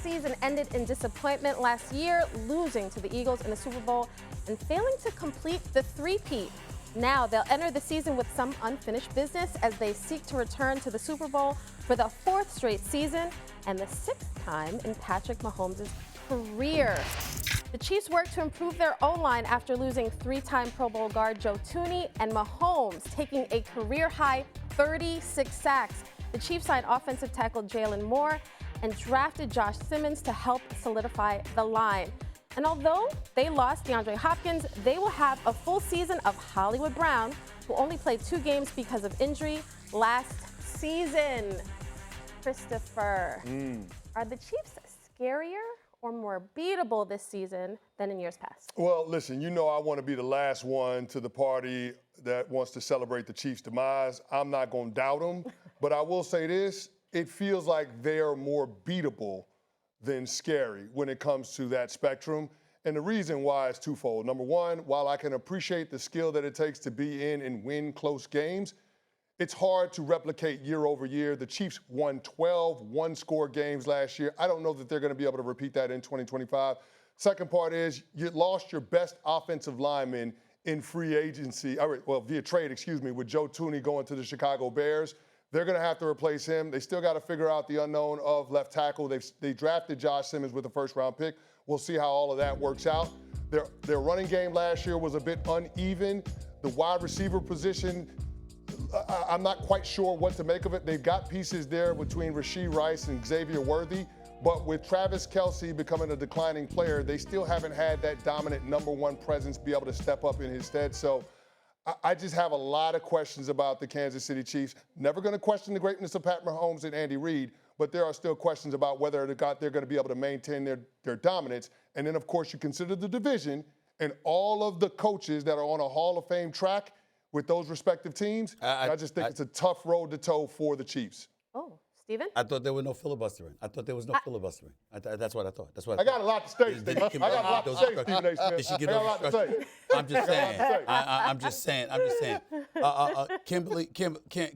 season ended in disappointment last year, losing to the Eagles in the Super Bowl and failing to complete the three-peat. Now they'll enter the season with some unfinished business as they seek to return to the Super Bowl for the 4th straight season and the 6th time in Patrick Mahomes' career. The Chiefs work to improve their O-line after losing 3-time Pro Bowl guard Joe Thuney and Mahomes taking a career-high 36 sacks. The Chiefs signed offensive tackle Jalen Moore and drafted Josh Simmons to help solidify the line. And although they lost DeAndre Hopkins, they will have a full season of Hollywood Brown, who only played 2 games because of injury last season. Christopher, are the Chiefs scarier or more beatable this season than in years past? Well, listen, you know I want to be the last one to the party that wants to celebrate the Chiefs' demise. I'm not going to doubt them, but I will say this. It feels like they're more beatable than scary when it comes to that spectrum. And the reason why is twofold. Number one, while I can appreciate the skill that it takes to be in and win close games, it's hard to replicate year over year. The Chiefs won 12 one-score games last year. I don't know that they're going to be able to repeat that in 2025. Second part is you lost your best offensive lineman in free agency, via trade, with Joe Thuney going to the Chicago Bears. They're going to have to replace him. They still got to figure out the unknown of left tackle. They drafted Josh Simmons with a first-round pick. We'll see how all of that works out. Their running game last year was a bit uneven. The wide receiver position, I'm not quite sure what to make of it. They've got pieces there between Rashee Rice and Xavier Worthy, but with Travis Kelce becoming a declining player, they still haven't had that dominant number one presence be able to step up in his stead. So I just have a lot of questions about the Kansas City Chiefs. Never going to question the greatness of Pat Mahomes and Andy Reid, but there are still questions about whether they're going to be able to maintain their dominance. And then, of course, you consider the division and all of the coaches that are on a Hall of Fame track with those respective teams. I just think it's a tough road to toe for the Chiefs. Oh, Steven? I thought there was no filibustering. Filibustering. That's what I thought. I got a lot to say, Steve. I got a lot to say, Stephen A. Smith. Did she get I got a lot to say. I'm just saying.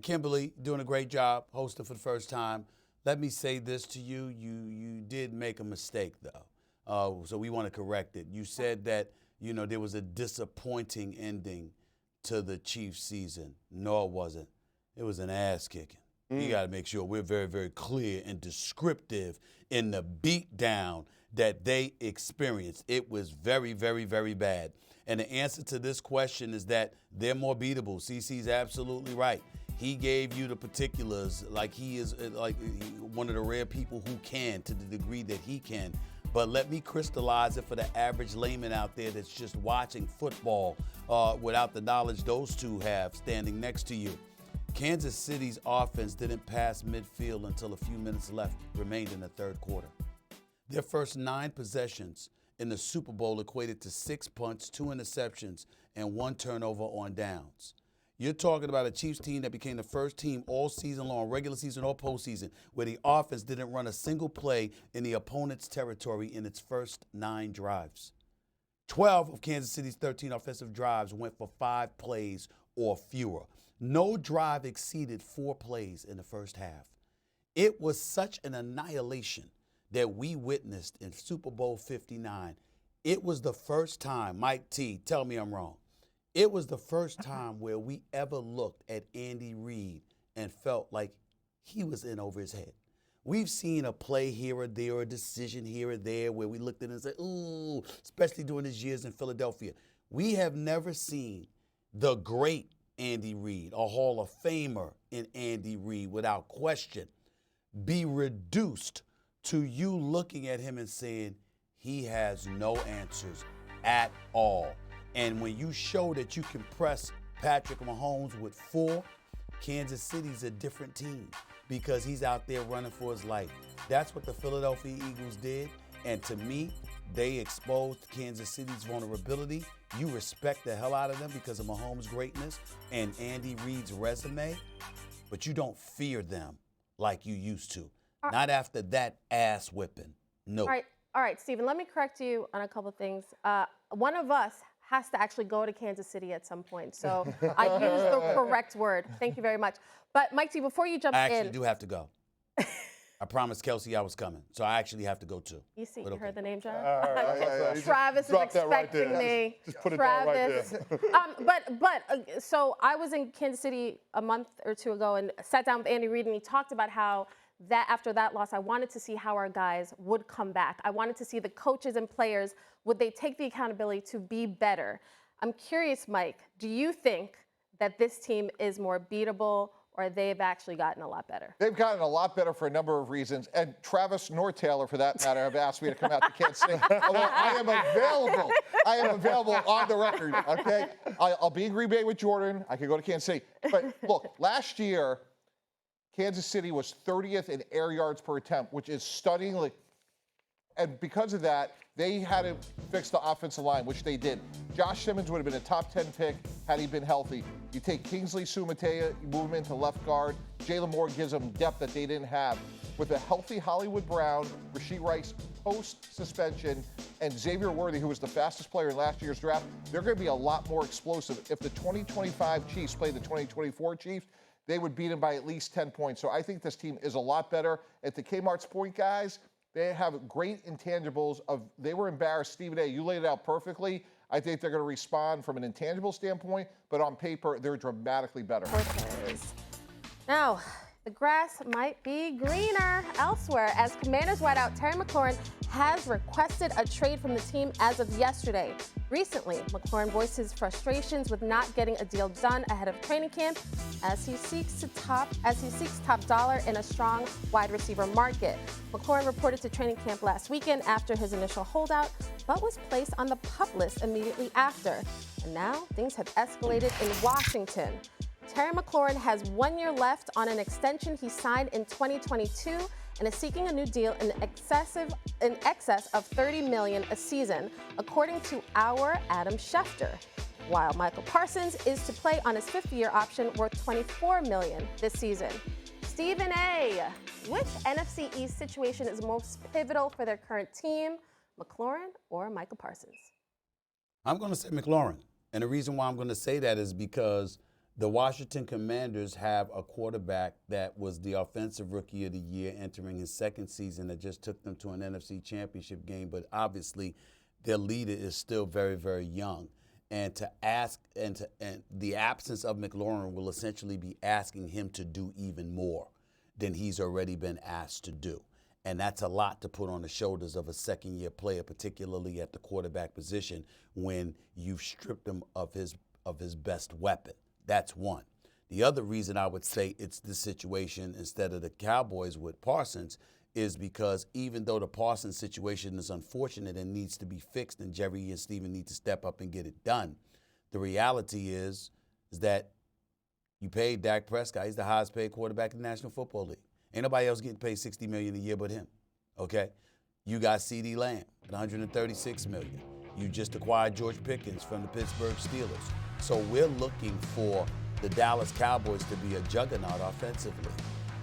Kimberly doing a great job hosting for the first time. Let me say this to you. You did make a mistake, though. So we want to correct it. You said that, there was a disappointing ending to the Chiefs season. No, it wasn't. It was an ass kicking. You got to make sure we're very, very clear and descriptive in the beatdown that they experienced. It was very, very, very bad. And the answer to this question is that they're more beatable. CC's absolutely right. He gave you the particulars like he is like one of the rare people who can, to the degree that he can. But let me crystallize it for the average layman out there that's just watching football without the knowledge those two have standing next to you. Kansas City's offense didn't pass midfield until a few minutes remained in the third quarter. Their first 9 possessions in the Super Bowl equated to 6 punts, 2 interceptions, and 1 turnover on downs. You're talking about a Chiefs team that became the first team all season long, regular season or postseason, where the offense didn't run a single play in the opponent's territory in its first 9 drives. 12 of Kansas City's 13 offensive drives went for 5 plays or fewer. No drive exceeded 4 plays in the first half. It was such an annihilation that we witnessed in Super Bowl 59. It was the first time, Mike T, tell me I'm wrong, it was the first time where we ever looked at Andy Reid and felt like he was in over his head. We've seen a play here or there, or a decision here or there where we looked at it and said, ooh, especially during his years in Philadelphia. We have never seen the great Andy Reid, a Hall of Famer in Andy Reid, without question, be reduced to you looking at him and saying he has no answers at all. And when you show that you can press Patrick Mahomes with 4, Kansas City's a different team because he's out there running for his life. That's what the Philadelphia Eagles did. And to me, they exposed Kansas City's vulnerability. You respect the hell out of them because of Mahomes' greatness and Andy Reid's resume, but you don't fear them like you used to. Not after that ass whipping. No. All right, Stephen, let me correct you on a couple of things. One of us has to actually go to Kansas City at some point, so I used the correct word. Thank you very much. But Mike T, before you jump in. I actually do have to go. I promised Kelsey I was coming, so I actually have to go too. You see, But you okay. heard the name drop? Travis is expecting me. Just put it down right there. So I was in Kansas City a month or two ago and sat down with Andy Reid, and he talked about how that after that loss, I wanted to see how our guys would come back. I wanted to see the coaches and players, would they take the accountability to be better? I'm curious, Mike, do you think that this team is more beatable, or they've actually gotten a lot better? They've gotten a lot better for a number of reasons. And Travis nor Taylor, for that matter, have asked me to come out to Kansas City. Although I am available. I am available on the record, okay? I'll be in Green Bay with Jordan. I could go to Kansas City. But look, last year, Kansas City was 30th in air yards per attempt, which is stunningly. And because of that, they had to fix the offensive line, which they did. Josh Simmons would have been a top 10 pick had he been healthy. You take Kingsley Sumatea, you move him into left guard. Jalen Moore gives them depth that they didn't have. With a healthy Hollywood Brown, Rashee Rice post-suspension, and Xavier Worthy, who was the fastest player in last year's draft, they're going to be a lot more explosive. If the 2025 Chiefs play the 2024 Chiefs, they would beat them by at least 10 points. So I think this team is a lot better. At the Kmart's point, guys, they have great intangibles. They were embarrassed. Stephen A., you laid it out perfectly. I think they're going to respond from an intangible standpoint, but on paper, they're dramatically better. Now, the grass might be greener elsewhere as Commanders wideout Terry McLaurin has requested a trade from the team as of yesterday. Recently, McLaurin voiced his frustrations with not getting a deal done ahead of training camp as he seeks top dollar in a strong wide receiver market. McLaurin reported to training camp last weekend after his initial holdout, but was placed on the PUP list immediately after. And now things have escalated in Washington. Terry McLaurin has 1 year left on an extension he signed in 2022 and is seeking a new deal in excess of $30 million a season, according to our Adam Schefter. While Micah Parsons is to play on his fifth-year option worth $24 million this season. Stephen A., which NFC East situation is most pivotal for their current team, McLaurin or Micah Parsons? I'm going to say McLaurin. And the reason why I'm going to say that is because the Washington Commanders have a quarterback that was the offensive rookie of the year entering his second season that just took them to an NFC championship game. But obviously, their leader is still very, very young. And the absence of McLaurin will essentially be asking him to do even more than he's already been asked to do. And that's a lot to put on the shoulders of a second-year player, particularly at the quarterback position, when you've stripped him of his best weapon. That's one. The other reason I would say it's this situation instead of the Cowboys with Parsons is because even though the Parsons situation is unfortunate and needs to be fixed and Jerry and Steven need to step up and get it done, the reality is that you paid Dak Prescott. He's the highest paid quarterback in the National Football League. Ain't nobody else getting paid $60 million a year but him, okay? You got CeeDee Lamb at $136 million. You just acquired George Pickens from the Pittsburgh Steelers. So we're looking for the Dallas Cowboys to be a juggernaut offensively,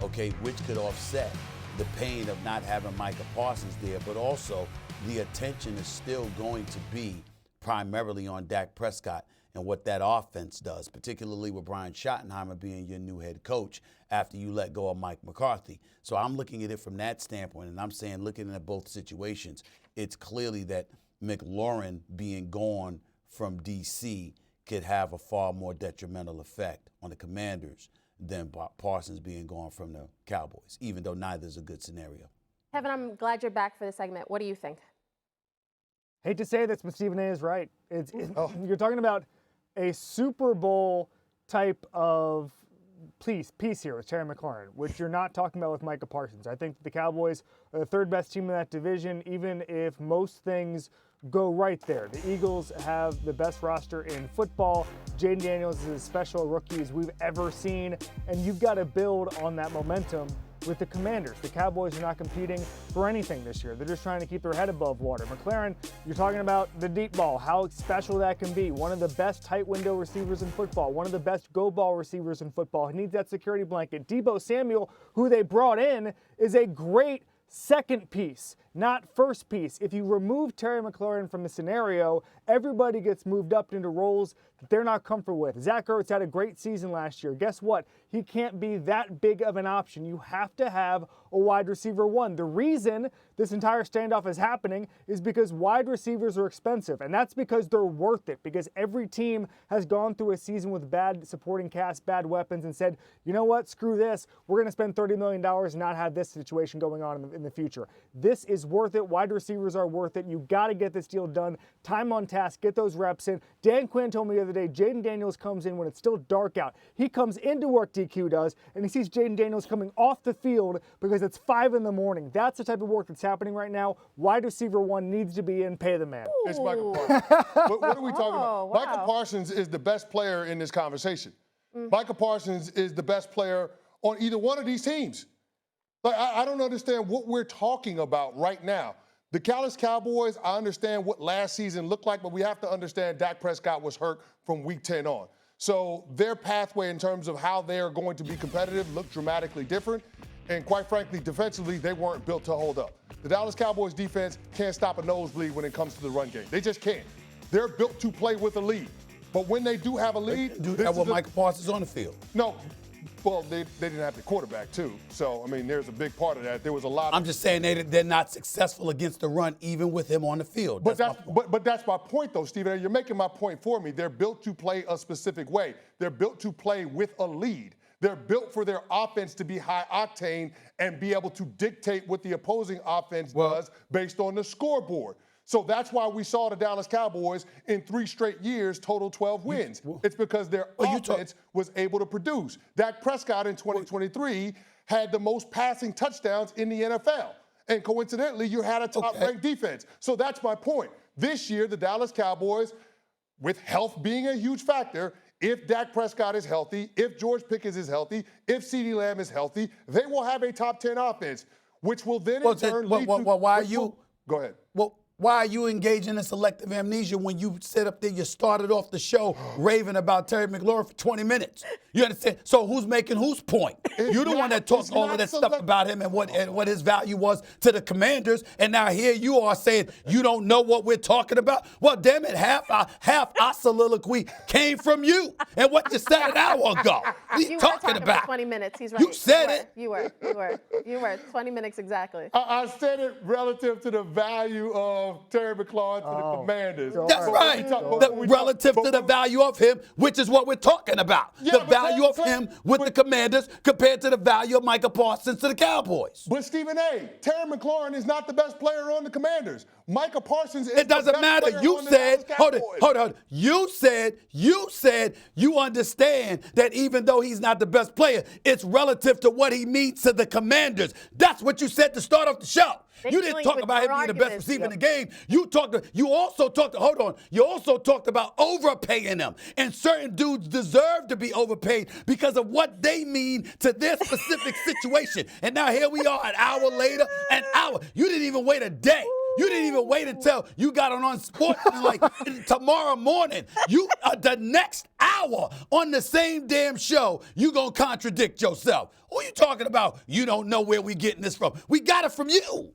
okay, which could offset the pain of not having Micah Parsons there, but also the attention is still going to be primarily on Dak Prescott and what that offense does, particularly with Brian Schottenheimer being your new head coach after you let go of Mike McCarthy. So I'm looking at it from that standpoint, and I'm saying, looking at both situations, it's clearly that McLaurin being gone from D.C. could have a far more detrimental effect on the Commanders than Parsons being gone from the Cowboys, even though neither is a good scenario. Kevin, I'm glad you're back for the segment. What do you think? Hate to say this, but Stephen A. is right. You're talking about a Super Bowl type of piece here with Terry McLaurin, which you're not talking about with Micah Parsons. I think the Cowboys are the third best team in that division, even if most things go right there. The Eagles have the best roster in football. Jaden Daniels is as special a rookie as we've ever seen, and you've got to build on that momentum with the Commanders. The Cowboys are not competing for anything this year. They're just trying to keep their head above water. McLaurin, you're talking about the deep ball, how special that can be. One of the best tight window receivers in football, one of the best go ball receivers in football. He needs that security blanket. Deebo Samuel, who they brought in, is a great second piece. not first piece. If you remove Terry McLaurin from the scenario, everybody gets moved up into roles that they're not comfortable with. Zach Ertz had a great season last year. Guess what? He can't be that big of an option. You have to have a wide receiver one. The reason this entire standoff is happening is because wide receivers are expensive, and that's because they're worth it, because every team has gone through a season with bad supporting cast, bad weapons, and said, you know what, screw this. We're going to spend $30 million and not have this situation going on in the future. This is worth it. Wide receivers are worth it. You got to get this deal done. Time on task. Get those reps in. Dan Quinn told me the other day, Jaden Daniels comes in when it's still dark out. He comes into work, DQ does, and he sees Jaden Daniels coming off the field because it's 5 in the morning. That's the type of work that's happening right now. Wide receiver one needs to be in. Pay the man. It's Micah Parsons. What are we talking about? Wow. Micah Parsons is the best player in this conversation. Micah Parsons is the best player on either one of these teams. Like, I don't understand what we're talking about right now. The Dallas Cowboys, I understand what last season looked like, but we have to understand Dak Prescott was hurt from week 10 on. So their pathway in terms of how they are going to be competitive looked dramatically different. And quite frankly, defensively, they weren't built to hold up. The Dallas Cowboys defense can't stop a nosebleed when it comes to the run game. They just can't. They're built to play with a lead. But when they do have a lead, Do that with Micah Parsons on the field. No. Well, they didn't have the quarterback, too. So, I mean, there's a big part of that. There was a lot of... I'm just saying they're not successful against the run, even with him on the field. But that's my point, though, Stephen. You're making my point for me. They're built to play a specific way. They're built to play with a lead. They're built for their offense to be high octane and be able to dictate what the opposing offense does based on the scoreboard. So that's why we saw the Dallas Cowboys in 3 straight years total 12 wins. It's because their offense was able to produce. Dak Prescott in 2023 had the most passing touchdowns in the NFL. And coincidentally, you had a top-ranked defense. So that's my point. This year, the Dallas Cowboys, with health being a huge factor, if Dak Prescott is healthy, if George Pickens is healthy, if CeeDee Lamb is healthy, they will have a top 10 offense, which will then in turn lead to... Why are you... Go ahead. Well, why are you engaging in selective amnesia when you sit up there, you started off the show raving about Terry McLaurin for 20 minutes? You understand? So who's making whose point? You're the one that talked all of that stuff about him and what his value was to the Commanders, and now here you are saying you don't know what we're talking about? Well, damn it, half our soliloquy came from you and what you said an hour ago. What are you talking about? 20 minutes. He's right. You said it. You were. 20 minutes exactly. I said it relative to the value of Terry McLaurin to the Commanders. That's right. Relative to the value of him, which is what we're talking about. Yeah, the value of him with the Commanders compared to the value of Micah Parsons to the Cowboys. But Stephen A., Terry McLaurin is not the best player on the Commanders. Micah Parsons is It doesn't the best matter. player You on the said, Dallas hold Cowboys. it. You said you understand that even though he's not the best player, it's relative to what he means to the Commanders. That's what you said to start off the show. You didn't talk about him being the best receiver in the game. You also talked about overpaying them. And certain dudes deserve to be overpaid because of what they mean to their specific situation. And now here we are, an hour later, You didn't even wait a day. You didn't even wait until you got on sports like tomorrow morning. The next hour on the same damn show, you gonna contradict yourself. Who are you talking about? You don't know where we getting this from. We got it from you.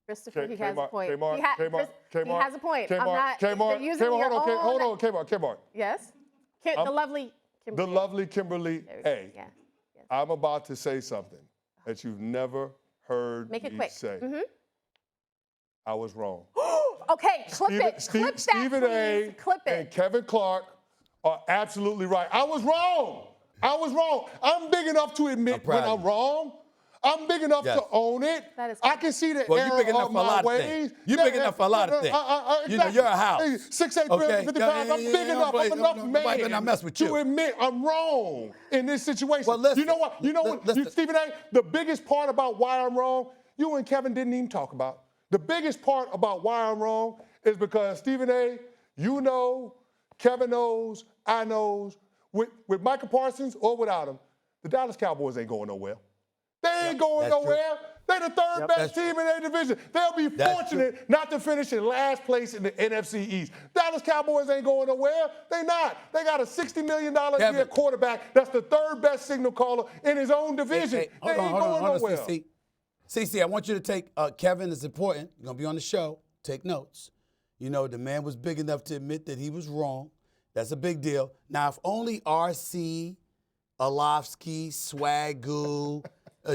Christopher, he has a point. He has a point. Hold on, Kmart. Yes? The lovely Kimberly. The lovely Kimberly A. Yeah. Yes. I'm about to say something that you've never heard Make it me quick. say. I was wrong. Okay, clip it. Clip that, Stephen A. please. Clip it. and Kevin Clark are absolutely right. I was wrong. I'm big enough to admit when I'm wrong. I'm big enough to own it. That is I can see the Well, error you're big enough of for a my lot of ways. things. You're big enough for a lot of things. Exactly. You know, you're a house. 6'8", 350 pounds. I'm big enough. I'm enough man to admit I'm wrong in this situation. Well, listen, you know what? Stephen A., the biggest part about why I'm wrong, you and Kevin didn't even talk about. The biggest part about why I'm wrong is because, Stephen A., you know, Kevin knows, I knows, with Micah Parsons or without him, the Dallas Cowboys ain't going nowhere. They ain't going nowhere. They're the third best team in their division. They'll be fortunate not to finish in last place in the NFC East. Dallas Cowboys ain't going nowhere. They not. They got a $60 million a year quarterback that's the third best signal caller in his own division. They ain't going nowhere. CC, I want you to take, Kevin, it's important. You're going to be on the show. Take notes. You know, the man was big enough to admit that he was wrong. That's a big deal. Now, if only RC, Alofsky, Swagoo,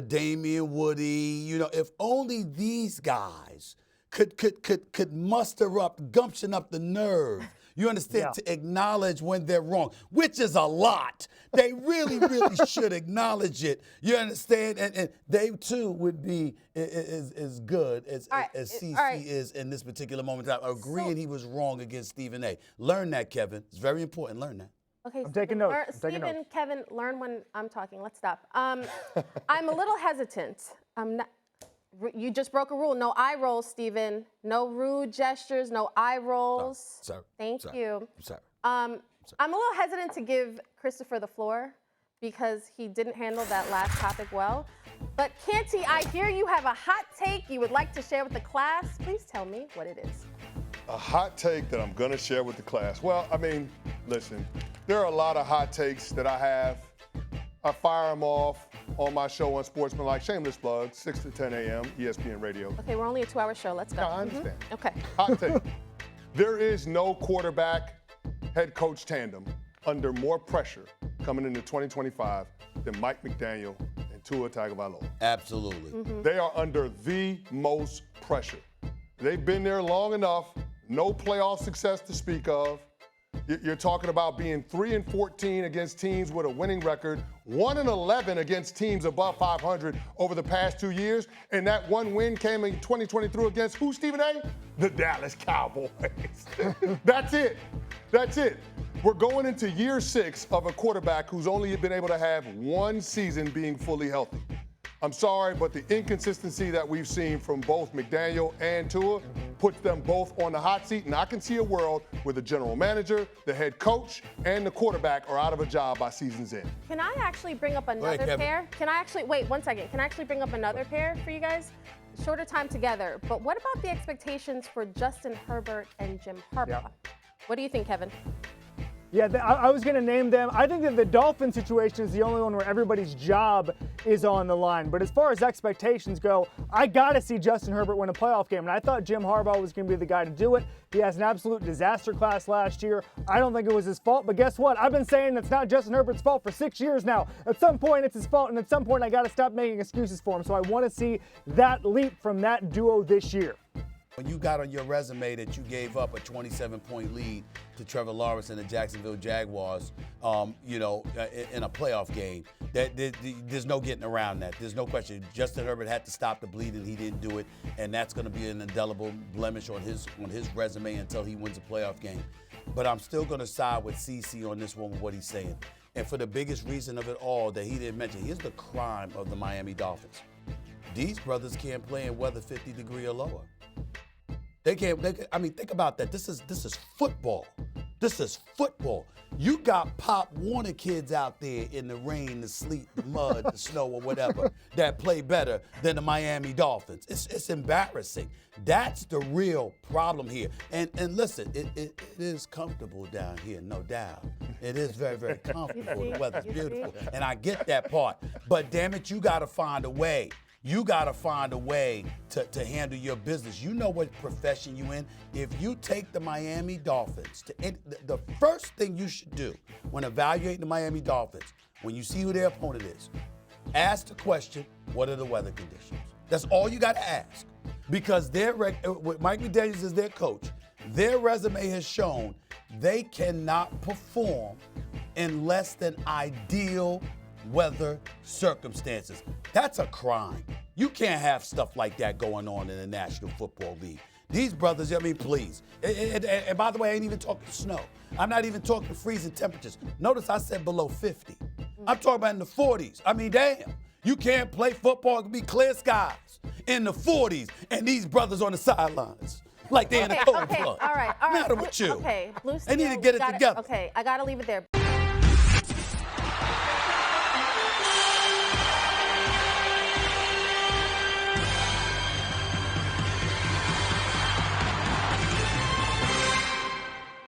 Damian Woody, you know, if only these guys could muster up, gumption up the nerve, you understand, to acknowledge when they're wrong, which is a lot. They really, really should acknowledge it. You understand? And they, too, would be as good as CC is in this particular moment. I'm agreeing he was wrong against Stephen A. Learn that, Kevin. It's very important. Learn that. Okay, I'm taking notes. Stephen, Kevin, learn when I'm talking. Let's stop. I'm a little hesitant. You just broke a rule. No eye rolls, Stephen. No rude gestures. No eye rolls. Sorry. Thank you. I'm sorry. I'm a little hesitant to give Christopher the floor because he didn't handle that last topic well. But Canty, I hear you have a hot take you would like to share with the class. Please tell me what it is. A hot take that I'm going to share with the class. Well, I mean, listen, there are a lot of hot takes that I have. I fire them off on my show on Sportsmanlike. Shameless plug, 6 to 10 a.m., ESPN Radio. Okay, we're only a 2-hour show. Let's go. No, I understand. Okay. Hot take. There is no quarterback head coach tandem under more pressure coming into 2025 than Mike McDaniel and Tua Tagovailoa. Absolutely. They are under the most pressure. They've been there long enough, no playoff success to speak of. You're talking about being 3-14 against teams with a winning record, 1-11 against teams above 500 over the past 2 years, and that one win came in 2023 against who, Stephen A? The Dallas Cowboys. That's it. That's it. We're going into year 6 of a quarterback who's only been able to have one season being fully healthy. I'm sorry, but the inconsistency that we've seen from both McDaniel and Tua puts them both on the hot seat, and I can see a world where the general manager, the head coach, and the quarterback are out of a job by season's end. Can I actually bring up another pair? Can I actually, wait 1 second. Can I actually bring up another pair for you guys? Shorter time together, but what about the expectations for Justin Herbert and Jim Harbaugh? Yeah. What do you think, Kevin? Yeah, I was going to name them. I think that the Dolphin situation is the only one where everybody's job is on the line. But as far as expectations go, I got to see Justin Herbert win a playoff game. And I thought Jim Harbaugh was going to be the guy to do it. He has an absolute disaster class last year. I don't think it was his fault. But guess what? I've been saying it's not Justin Herbert's fault for 6 years now. At some point, it's his fault. And at some point, I got to stop making excuses for him. So I want to see that leap from that duo this year. When you got on your resume that you gave up a 27-point lead to Trevor Lawrence and the Jacksonville Jaguars, in a playoff game, there's no getting around that. There's no question. Justin Herbert had to stop the bleeding. He didn't do it, and that's going to be an indelible blemish on his resume until he wins a playoff game. But I'm still going to side with CC on this one with what he's saying. And for the biggest reason of it all that he didn't mention, here's the crime of the Miami Dolphins. These brothers can't play in weather 50 degrees or lower. They can't. I mean, think about that. This is football. This is football. You got Pop Warner kids out there in the rain, the sleet, the mud, the snow, or whatever that play better than the Miami Dolphins. It's embarrassing. That's the real problem here. And listen, it is comfortable down here, no doubt. It is very, very comfortable. The weather's beautiful, and I get that part. But damn it, you got to find a way. You got to find a way to handle your business. You know what profession you in. If you take the Miami Dolphins, the first thing you should do when evaluating the Miami Dolphins, when you see who their opponent is, ask the question, what are the weather conditions? That's all you got to ask. Because with Mike McDaniel as their coach, their resume has shown they cannot perform in less than ideal weather circumstances. That's a crime. You can't have stuff like that going on in the National Football League. These brothers, I mean, please. And by the way, I ain't even talking snow. I'm not even talking freezing temperatures. Notice I said below 50. I'm talking about in the 40s. I mean, damn. You can't play football. It can be clear skies in the 40s, and these brothers on the sidelines. Like they're in a cold plug. All right. Matter with you. Okay, Blue They need to get it together. Okay, I got to leave it there.